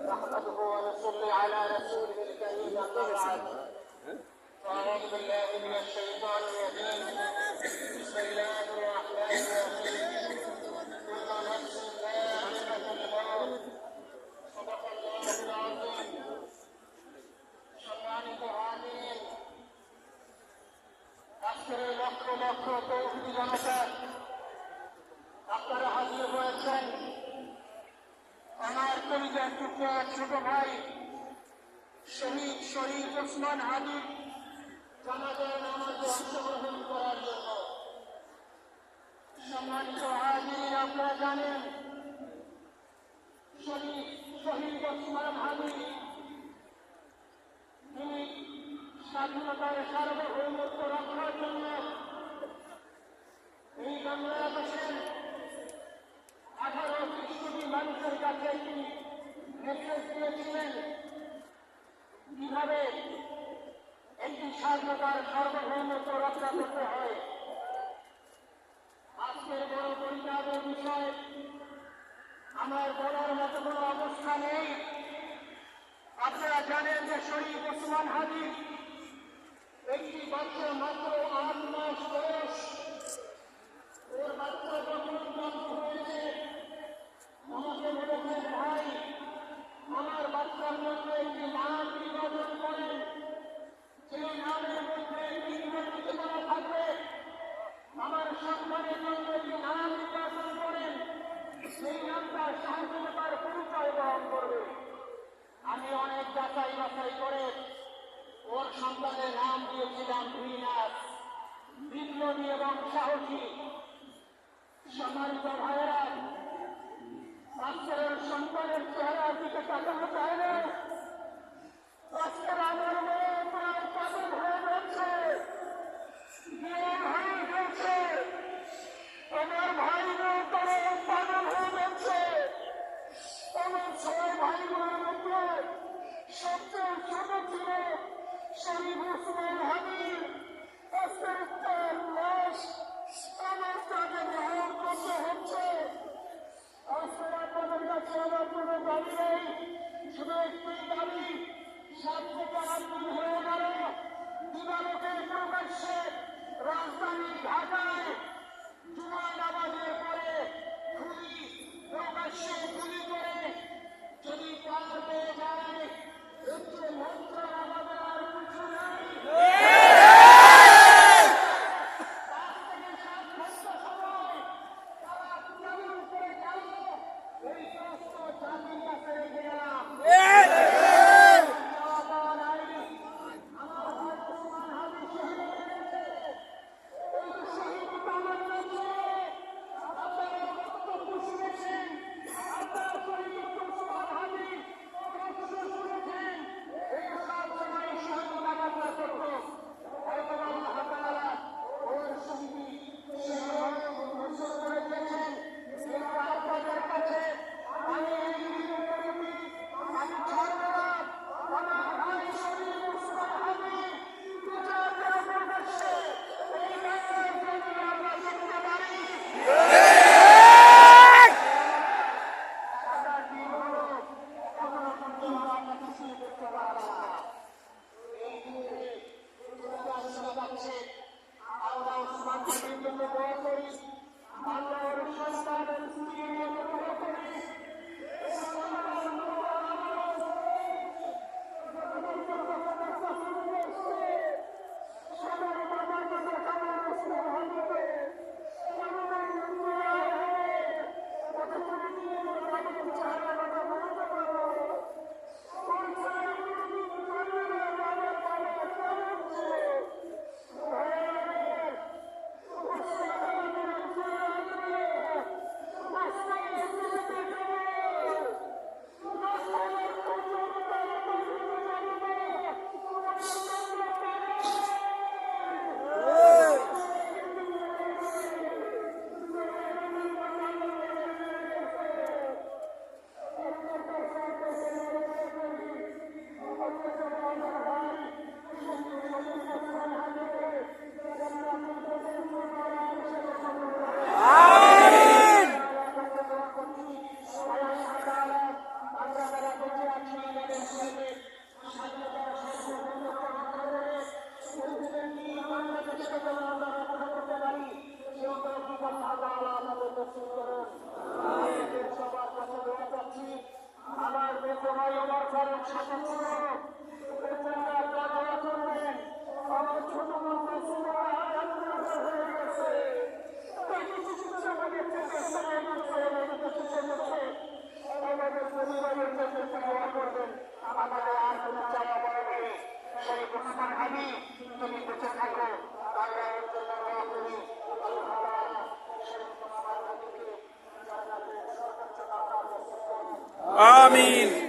نحمده ونصلي على رسوله الكريم أما بعد فأعوذ بالله من الشيطان الرجيم بسم الله الرحمن الرحيم كل نفس ذائقة الموت صدق الله العظيم সম্মানিত হাজিরিন আজকের লক্ষ লক্ষ তৌহিদি জনতা আপনারা হাজির হয়েছেন আমার কলিজার টুকরা ছোট ভাই শহীদ ওসমান হাদি জানাজার নামাজে অংশগ্রহণ করার জন্য। সম্মানিত হাজির, আপনারা জানেন শহীদ ওসমান হাদি তিনি স্বাধীনতার সার্বভৌমত্ব রক্ষার জন্য এই বাংলাদেশের 18-20 কোটি মানুষের কাছে একটি মেসেজ দিয়েছিলেন কিভাবে একটি স্বাধীনতার সার্বভৌমত্ব রক্ষা করতে হয়। আজকের বড় পরিতাপের বিষয়, আমার বলার মতো কোনো অবস্থা নেই। আপনারা জানেন যে শহীদ ওসমান হাদি একটি বাচ্চা মাত্র 8 মাস বয়স। ওর বাচ্চা যখন জন্ম হয়েছে আমাকে বলেছেন, ভাই আমার বাচ্চার মধ্যে একটি নাম নির্বাচন করেন, সেই নামের মধ্যে ইংরেজিতে থাকবে। আমার সন্তানের মধ্যে একটি নাম নির্বাচন করেন, সেই নামটা স্বাধীনতার পরিচয় বহন করবে। আমি অনেক যাচাই বাছাই করে ওর সন্তানের নাম দিয়েছিলাম ভিনাস, বিপ্লবী এবং সাহসী। সম্মানিত ভাইয়েরা, আজকের সন্তানের চেহারার দিকে তাকানো যায় না। আজকের আমার মেয়ে প্রায় পাগল হয়ে যাচ্ছে, হয়ে যাচ্ছে। আমার ভাই মেয়ে তারা পাগল হয়ে যাচ্ছে। আমার 6 ভাই বোনের মধ্যে সবচেয়ে ছোট ছিল শহীদ ওসমান হাদি। আজকের তার লাশ আমার কাজে গ্রহণ করতে হচ্ছে। আজকে আপনাদের কাছে আমার কোনো দাবি নেই, শুধু একটি দাবি, 7 থেকে 8 দিন হয়ে গেল দিবালোকে প্রকাশ্যে রাজধানী ঢাকায় জুমা নামাজের পরে প্রকাশ্যে গুলি করে যদি পার পেয়ে যায়, একটু মন্ত্র আমাদের আর কিছু নাই। 5 থেকে 7 ঘন্টা সময় তারা কেমন করে গেল এই প্রশ্ন জাতির কাছে রেখে গেলাম। আমার ভাই ওসমান হাদি শহীদ হয়ে গেছে। এই শহীদ আমার কাছে আমিন।